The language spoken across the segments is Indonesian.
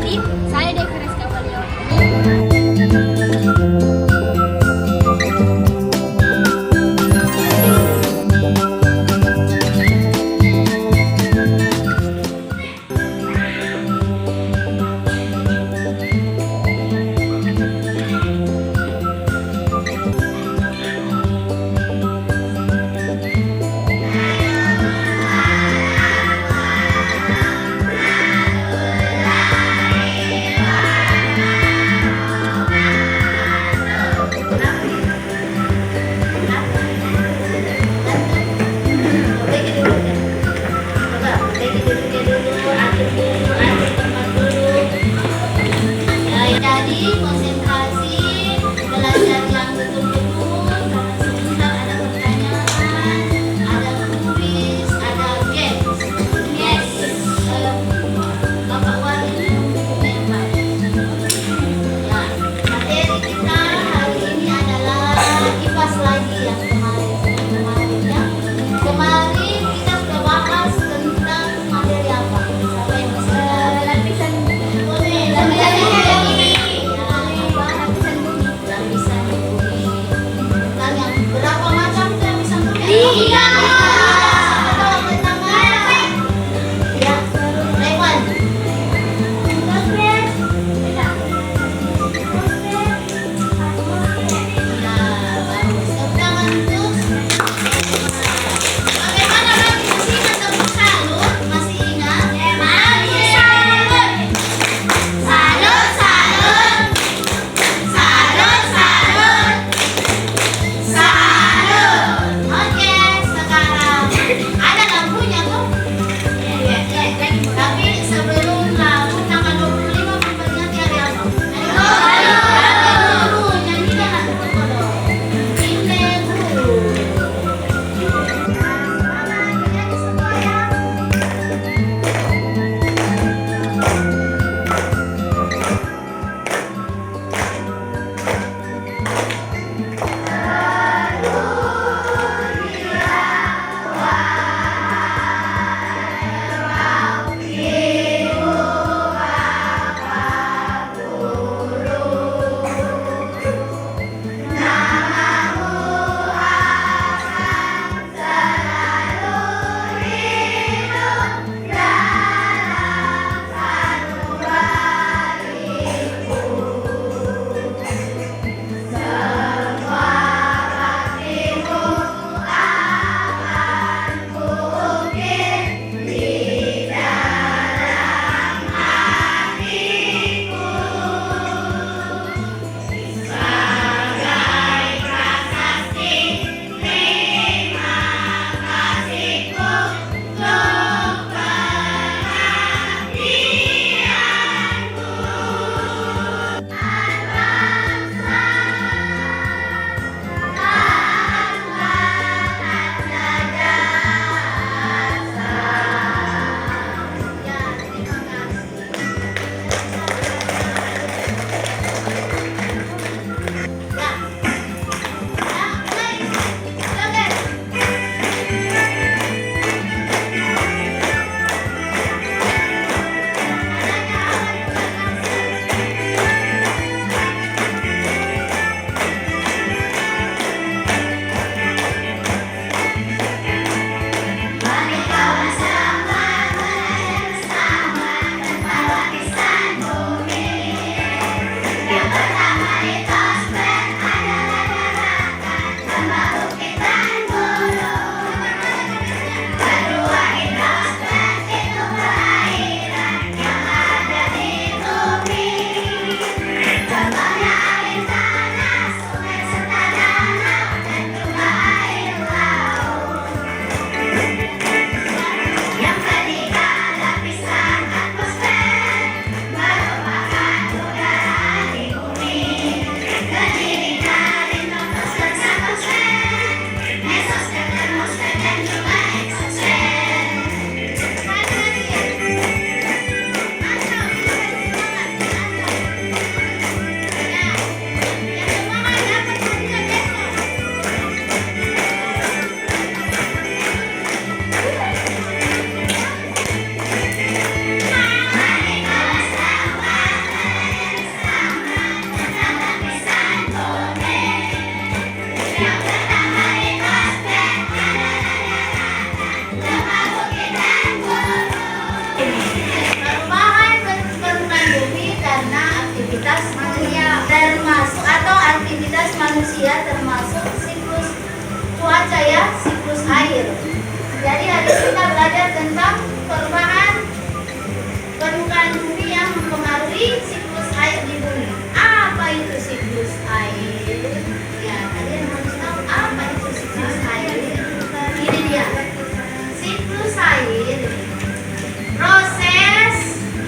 kasih. Saya Devi Rizka Valio. aktivitas manusia termasuk siklus cuaca ya, siklus air. Jadi hari ini kita belajar tentang perubahan permukaan bumi yang mempengaruhi siklus air di bumi. Apa itu siklus air? Ya, kalian harus tahu apa itu siklus air. Ini dia. Siklus air, proses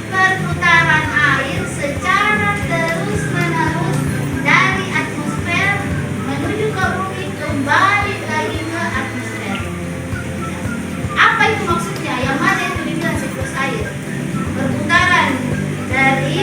perputaran air secara terus-menerus dari atmosfer menuju ke bumi, kembali lagi ke atmosfer. Apa itu maksudnya? Yang mana itu dibilang siklus air? Perputaran dari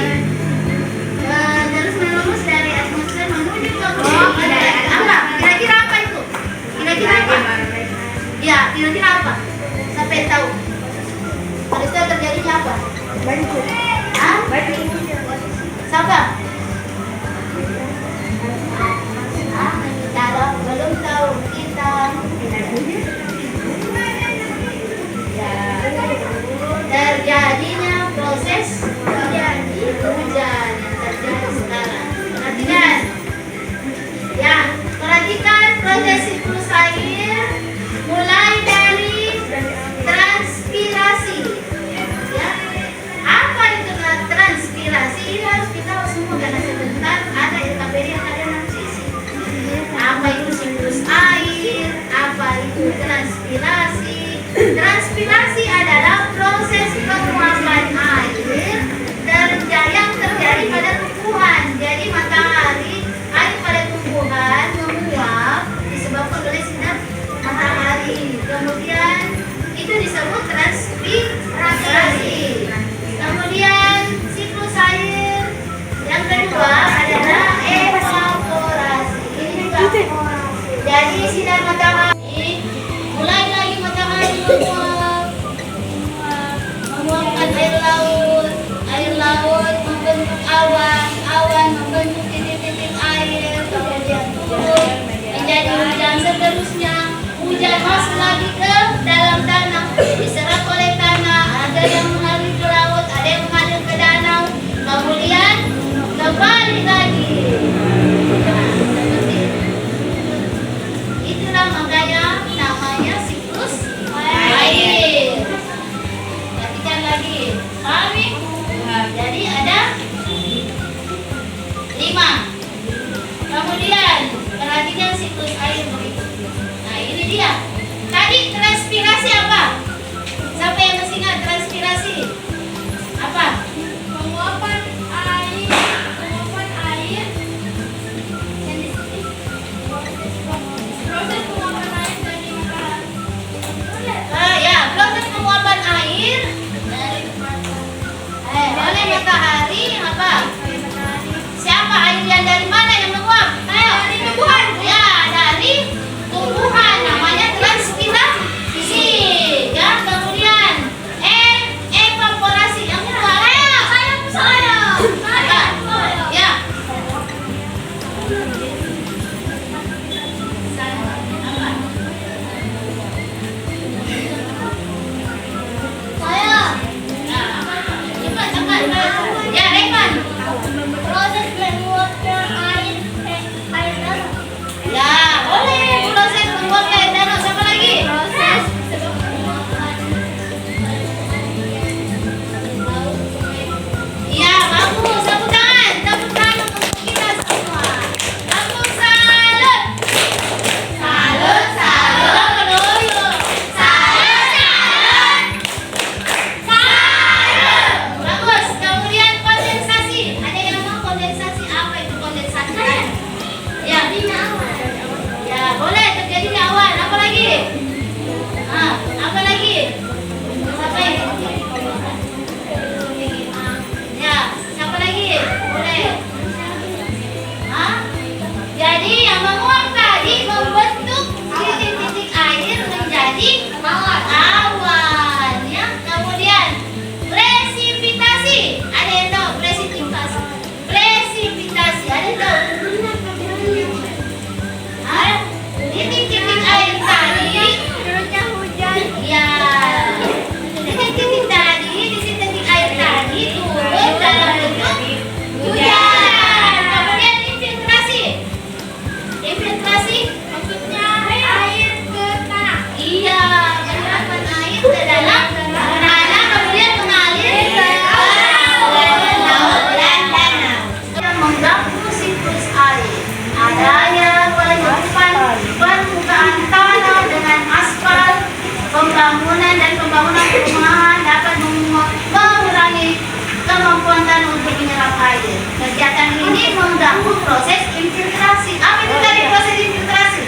proses infiltrasi. Apa itu tadi proses infiltrasi?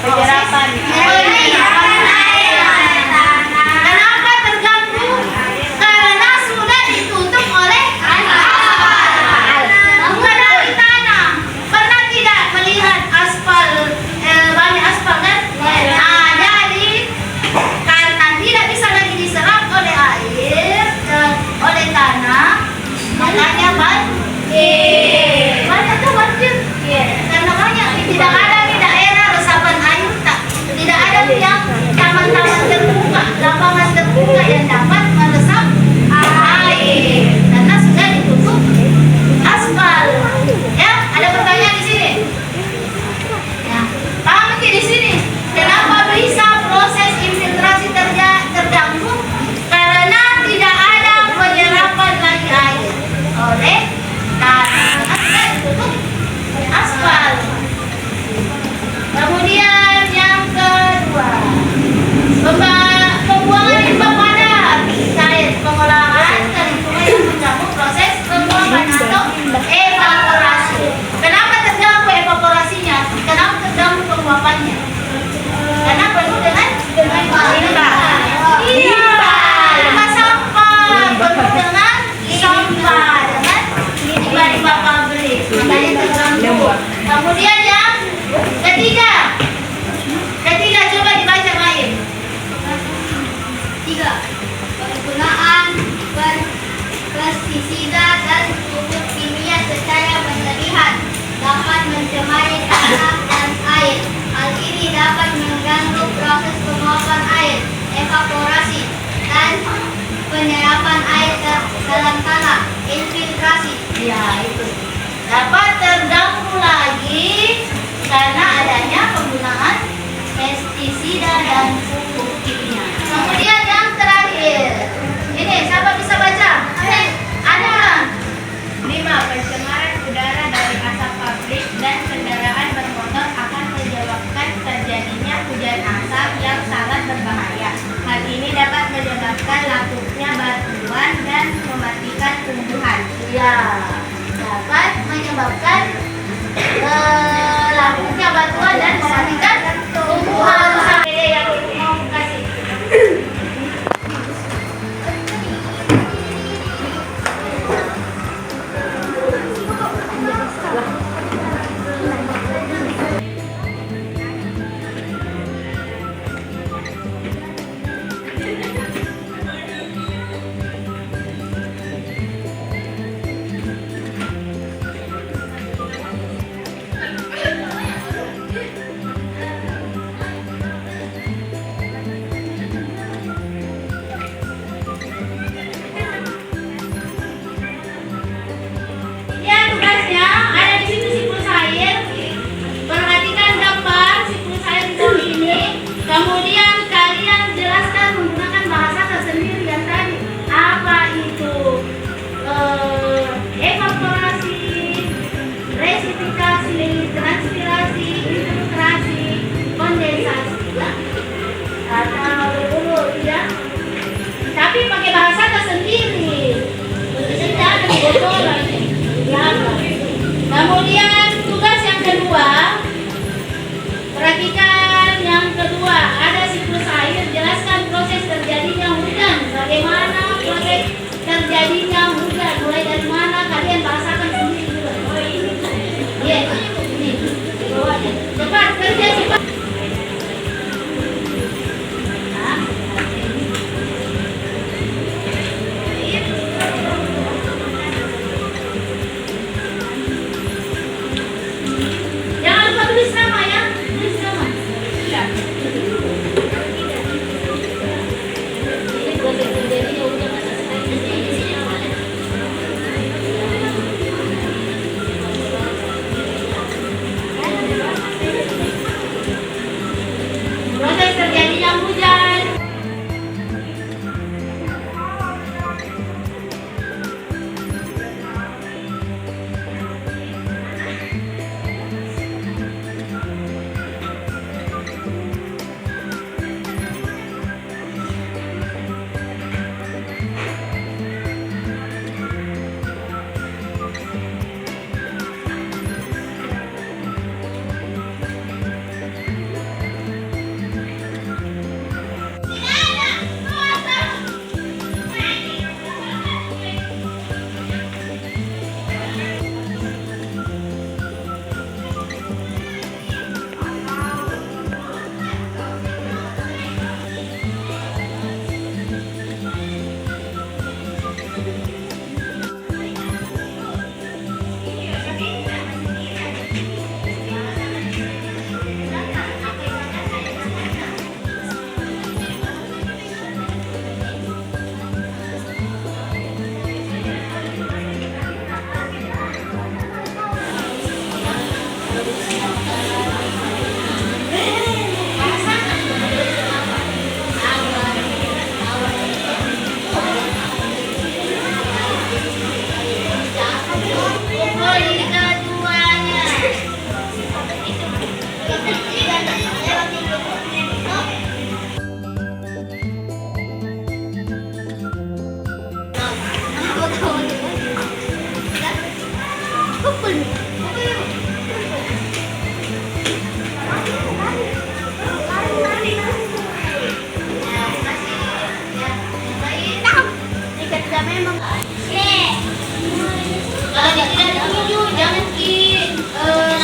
Penyerapan. Penyerapan air. Kenapa terganggu? Karena sudah ditutup oleh aspal. Mengenali tanah. Pernah tidak melihat aspal, banyak aspal kan? Nah, jadi karena tidak bisa lagi diserap oleh air, oleh tanah, makanya banjir. Banyak tuh banjir. Karena banyak tidak ada di daerah resapan air, tidak ada yang taman-taman terbuka, lapangan terbuka yang dapat meresap air karena sudah ditutup aspal. Ya, ada pertanyaan di sini? Ya, paham nanti di sini? Kenapa bisa proses infiltrasi terganggu? Karena tidak ada penyerapan lagi air oleh tanah sudah ditutup aspal. Kemudian yang kedua, pembuangan limbah padat terkait pengolahan ke lingkungan yang mencakup proses penguapan atau evaporasi. Kenapa terganggu evaporasinya? Kenapa terganggu penguapannya? Karena penuh dengan limbah. Limbah sampah, penuh dengan sampah, dengan limbah pabrik. Makanya terganggu. Kemudian yang ketiga, coba dibaca Maim. 3. Penggunaan pestisida dan pupuk kimia secara berlebihan dapat mencemari tanah dan air. Hal ini dapat mengganggu proses penguapan air, evaporasi, dan penyerapan air ke dalam tanah, infiltrasi. Ya, itu dapat terganggu lagi karena adanya penggunaan pestisida dan pupuk kimia. Kemudian yang terakhir, ini siapa bisa baca? Ada. 5. Pencemaran udara dari asap pabrik dan kendaraan bermotor akan menyebabkan terjadinya hujan asap yang sangat berbahaya. Hal ini dapat menyebabkan lapuknya batuan dan mematikan tumbuhan. Ya, dapat menyebabkan lapuknya batuan dan mematikan tumbuhan. Sampai yang mau kasih.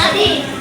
tadi.